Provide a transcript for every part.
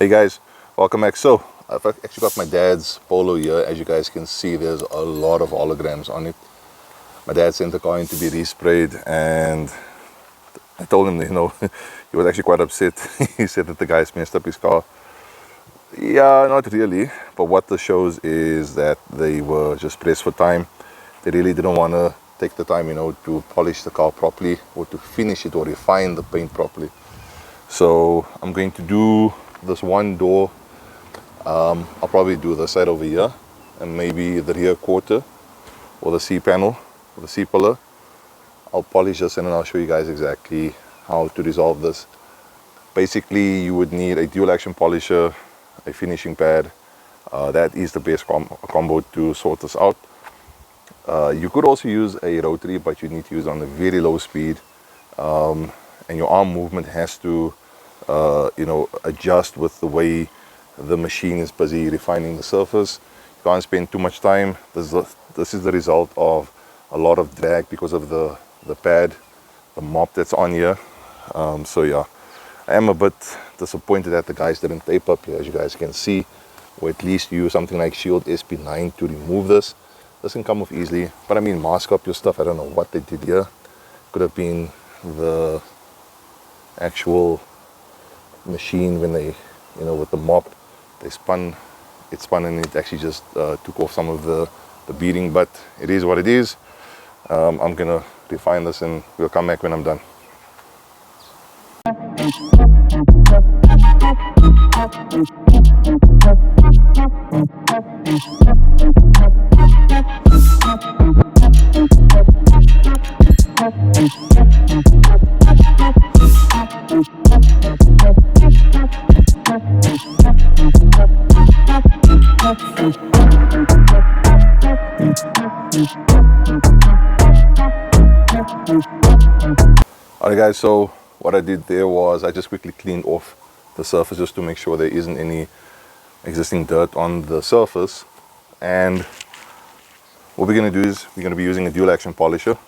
Hey guys, welcome back. So I've actually got my dad's polo here. As you guys can see, there's a lot of holograms on it. My dad sent the car in to be resprayed, and I told him, he was actually quite upset. He said that the guys messed up his car. Yeah, not really, but what this shows is that they were just pressed for time. They really didn't want to take the time, to polish the car properly or to finish it or refine the paint properly. So I'm going to do this one door. I'll probably do the side over here and maybe the rear quarter or the C panel or the C pillar. I'll polish this and then I'll show you guys exactly how to resolve this. Basically, you would need a dual action polisher, a finishing pad. That is the best combo to sort this out. You could also use a rotary, but you need to use on a very low speed, and your arm movement has to adjust with the way the machine is busy refining the surface. You can't spend too much time. This is the result of a lot of drag because of the pad, the mop that's on here. So yeah, I am a bit disappointed that the guys didn't tape up here, as you guys can see, or at least use something like Shield SP9 to remove this. This can come off easily, but I mean, mask up your stuff. I don't know what they did here. Could have been the actual machine when they, with the mop, it spun and it actually just took off some of the beading, but it is what it is. I'm gonna refine this and we'll come back when I'm done. Alright guys, so what I did there was I just quickly cleaned off the surface just to make sure there isn't any existing dirt on the surface. And what we're going to do is we're going to be using a dual action polisher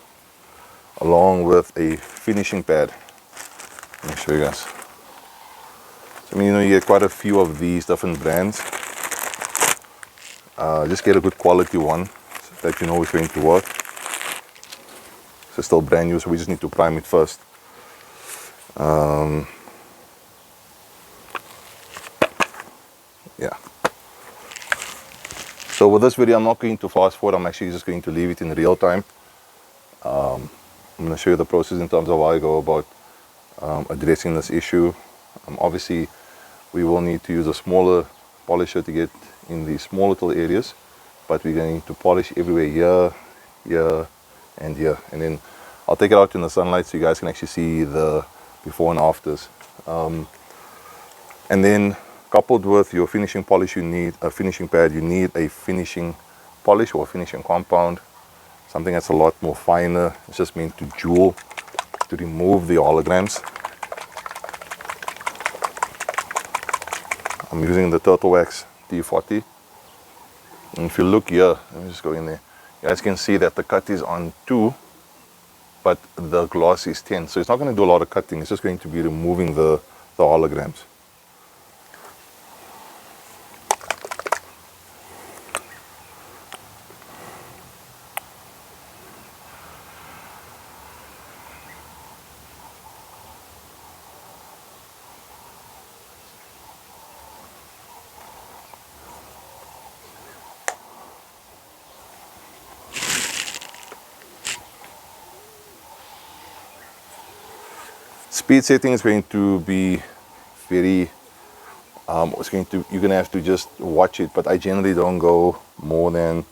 along with a finishing pad. Let me show you guys. So you get quite a few of these different brands. Just get a good quality one that is going to work. It's still brand new, so we just need to prime it first. Yeah. So with this video, I'm not going to fast forward. I'm actually just going to leave it in real time. I'm going to show you the process in terms of how I go about addressing this issue. Obviously, we will need to use a smaller polisher to get in the small little areas, but we're going to polish everywhere here, here, and here. And then I'll take it out in the sunlight so you guys can actually see the before and afters. And then coupled with your finishing polish, you need a finishing pad, you need a finishing polish or a finishing compound, something that's a lot more finer. It's just meant to jewel, to remove the holograms. I'm using the Turtle Wax T40. And if you look here, let me just go in there, you guys can see that the cut is on 2, but the gloss is 10. So it's not going to do a lot of cutting, it's just going to be removing the holograms. Speed setting is going to be very, you're going to have to just watch it, but I generally don't go more than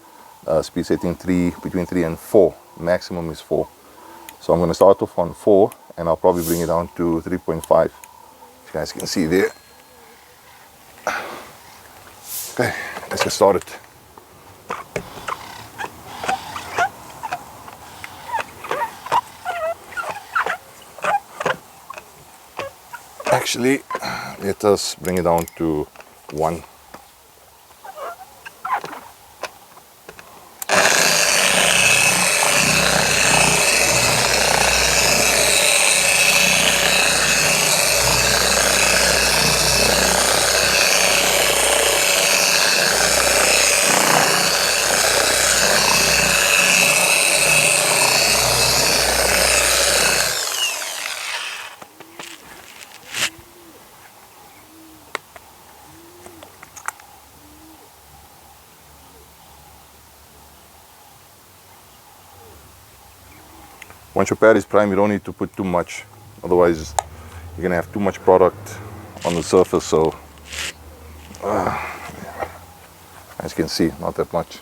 speed setting between 3 and 4. Maximum is 4. So I'm going to start off on 4 and I'll probably bring it down to 3.5. You guys can see there. Okay, let's get started. Actually, let us bring it down to 1. Once your pad is primed, you don't need to put too much, otherwise you're gonna have too much product on the surface. So as you can see, not that much.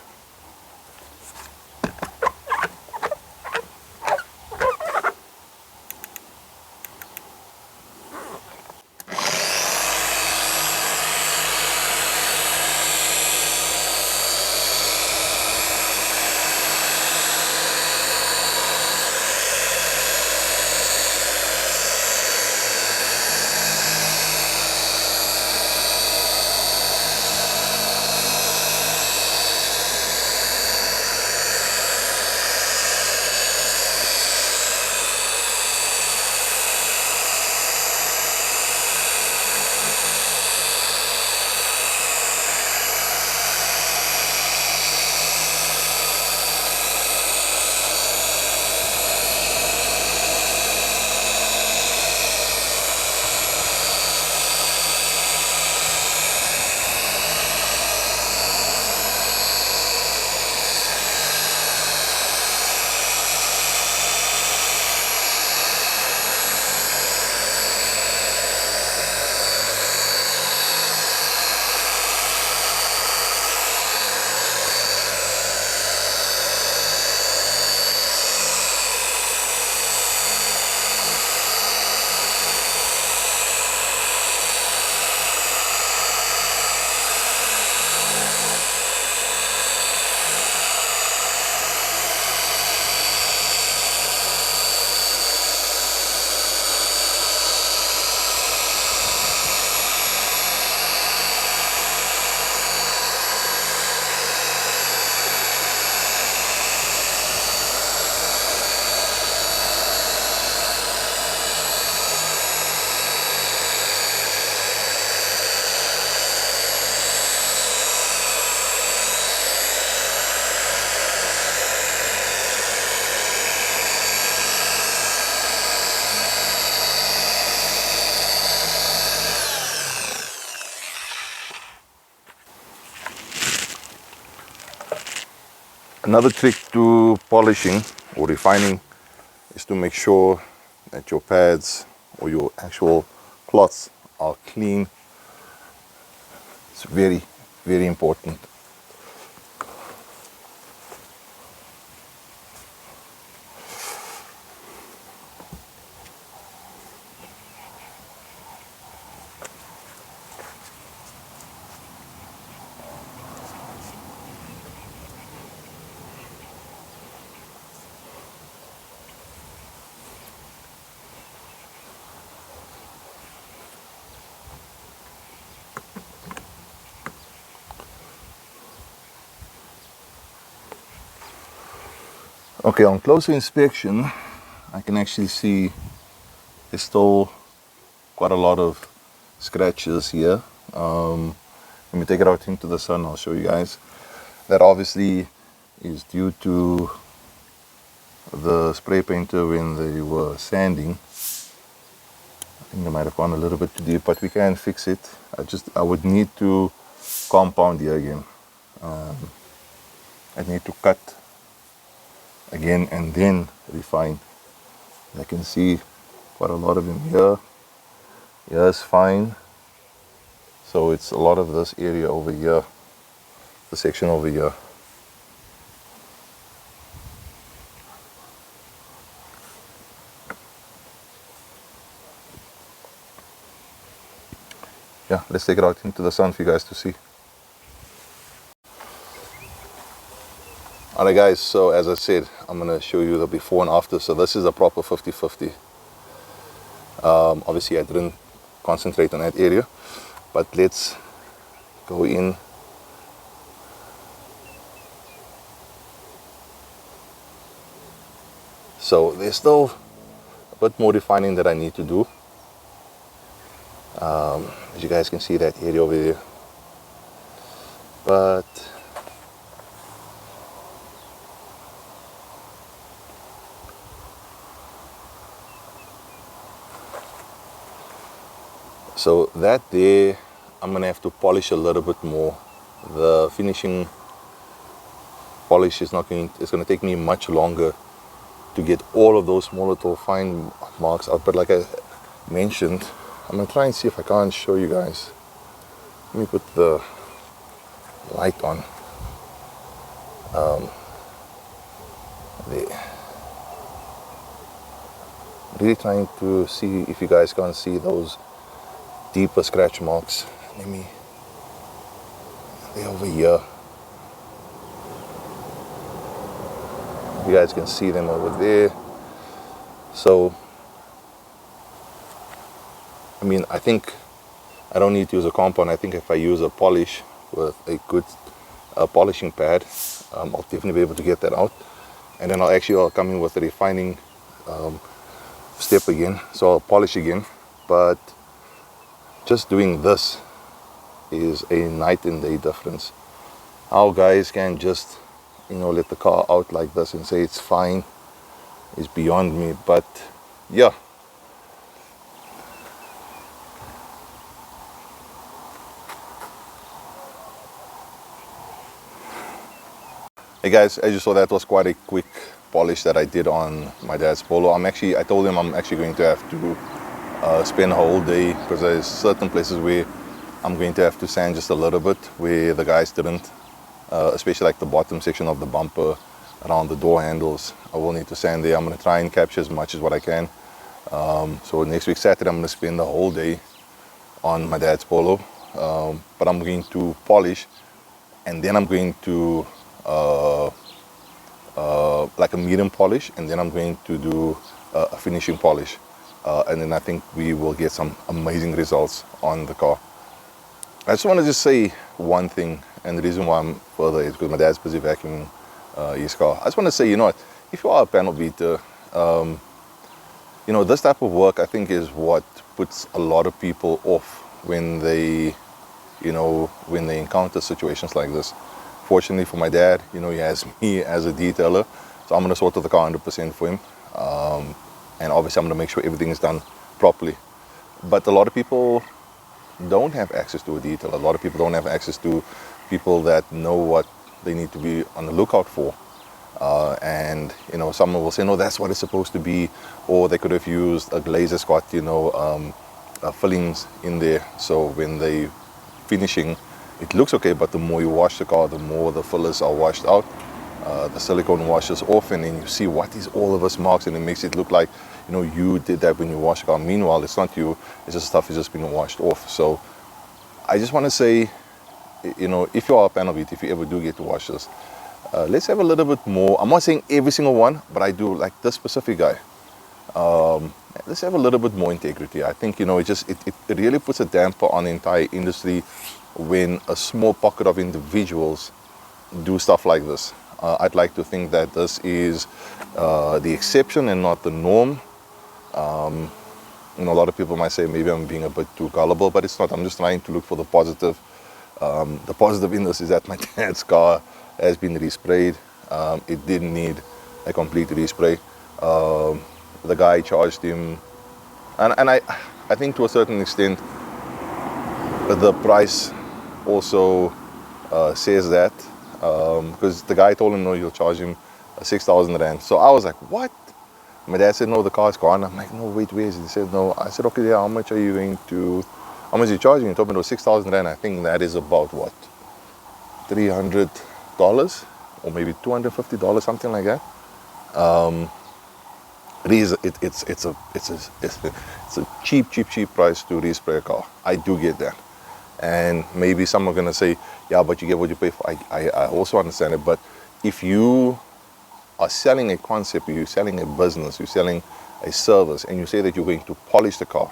Another trick to polishing or refining is to make sure that your pads or your actual cloths are clean. It's very, very important. Okay, on closer inspection, I can actually see there's still quite a lot of scratches here. Let me take it out into the sun, I'll show you guys. That obviously is due to the spray painter when they were sanding. I think they might have gone a little bit too deep, but we can fix it. I would need to compound here again. I need to cut again and then refine. I can see quite a lot of them here. Here's fine. So it's a lot of this area over here, the section over here. Yeah, let's take it out into the sun for you guys to see. Alright guys, so as I said, I'm going to show you the before and after. So this is a proper 50-50. Obviously I didn't concentrate on that area, but let's go in. So there's still a bit more refining that I need to do. As you guys can see, that area over there, but so that there, I'm gonna have to polish a little bit more. The finishing polish is not going. It's gonna take me much longer to get all of those small little fine marks out. But like I mentioned, I'm gonna try and see if I can't show you guys. Let me put the light on. There. Really trying to see if you guys can't see those deeper scratch marks. They're over here. You guys can see them over there. So, I mean, I think I don't need to use a compound. I think if I use a polish with a good polishing pad, I'll definitely be able to get that out. And then I'll come in with a refining step again. So I'll polish again. But just doing this is a night and day difference. How guys can just, let the car out like this and say it's fine is beyond me. But yeah. Hey guys, as you saw, that was quite a quick polish that I did on my dad's Polo. I told him I'm actually going to have to spend a whole day, because there's certain places where I'm going to have to sand just a little bit where the guys didn't, especially like the bottom section of the bumper around the door handles. I will need to sand there. I'm going to try and capture as much as what I can. So next week Saturday I'm going to spend the whole day on my dad's Polo, but I'm going to polish, and then I'm going to like a medium polish, and then I'm going to do a finishing polish, and then I think we will get some amazing results on the car. I just want to say one thing, and the reason why I'm further is because my dad's busy vacuuming his car. I just want to say, if you are a panel beater, this type of work I think is what puts a lot of people off when they encounter situations like this. Fortunately for my dad, he has me as a detailer, so I'm going to sort out the car 100% for him. And obviously I'm going to make sure everything is done properly. But a lot of people don't have access to a detailer. A lot of people don't have access to people that know what they need to be on the lookout for. And someone will say, no, that's what it's supposed to be. Or they could have used a glaze that's got, fillings in there. So when they finishing, it looks okay, but the more you wash the car, the more the fillers are washed out. The silicone washes off, and then you see what is all of those marks, and it makes it look like you did that when you washed the car. Meanwhile, it's not you, it's just stuff is just being washed off. So I just want to say, if you are a panel beat, if you ever do get to wash this, let's have a little bit more. I'm not saying every single one, but I do like this specific guy. Let's have a little bit more integrity. I think it really puts a damper on the entire industry when a small pocket of individuals do stuff like this. I'd like to think that this is the exception and not the norm. A lot of people might say maybe I'm being a bit too gullible, but it's not. I'm just trying to look for the positive. The positive in this is that my dad's car has been resprayed. It didn't need a complete respray. The guy charged him, and I think to a certain extent the price also says that, because the guy told him no, you'll charge him 6,000 rand. So I was like, what? My dad said no, the car's gone. I'm like, no, wait, where is it? He said no. I said, okay, yeah, how much are you charging? He told me it was 6,000 rand. I think that is about what, $300 or maybe $250, something like that. It's a cheap price to respray a car. I do get that. And maybe some are going to say, yeah, but you get what you pay for. I also understand it. But if you are selling a concept, you're selling a business, you're selling a service, and you say that you're going to polish the car,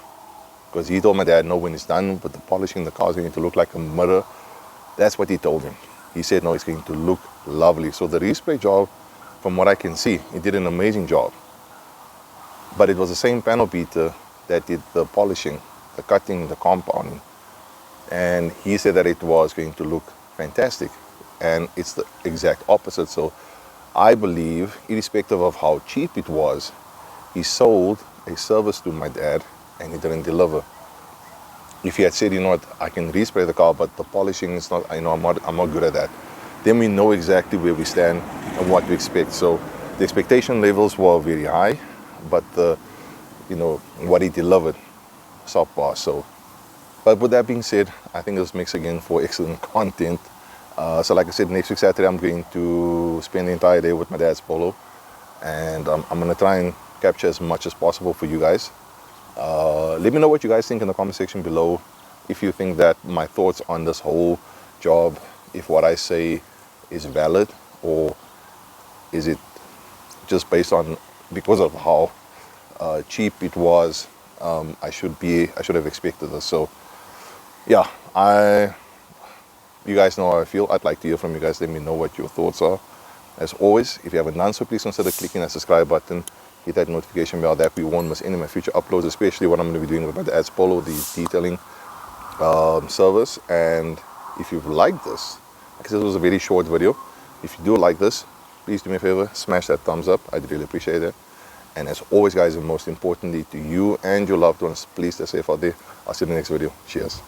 because he told my dad, no, when it's done with the polishing, the car is going to look like a mirror. That's what he told him. He said, no, it's going to look lovely. So the respray job, from what I can see, he did an amazing job. But it was the same panel beater that did the polishing, the cutting, the compounding. And he said that it was going to look fantastic. And it's the exact opposite. So I believe, irrespective of how cheap it was, he sold a service to my dad and he didn't deliver. If he had said, you know what, I can respray the car, but the polishing is not, I'm not good at that, then we know exactly where we stand and what to expect. So The expectation levels were very high, but what he delivered, subpar. So, but with that being said, I think this makes again for excellent content. So like I said, next week Saturday I'm going to spend the entire day with my dad's polo, and I'm going to try and capture as much as possible for you guys. Let me know what you guys think in the comment section below. If you think that my thoughts on this whole job, if what I say is valid, or is it just based on because of how cheap it was, I should have expected this. So yeah, you guys know how I feel. I'd like to hear from you guys. Let me know what your thoughts are. As always, if you haven't done so, please consider clicking that subscribe button, hit that notification bell, that we won't miss any of my future uploads, especially what I'm going to be doing with my dad's polo, the detailing service. And if you've liked this, because this was a very short video, if you do like this, please do me a favor, smash that thumbs up. I'd really appreciate it. And as always guys, and most importantly to you and your loved ones, please stay safe out there. I'll see you in the next video. Cheers.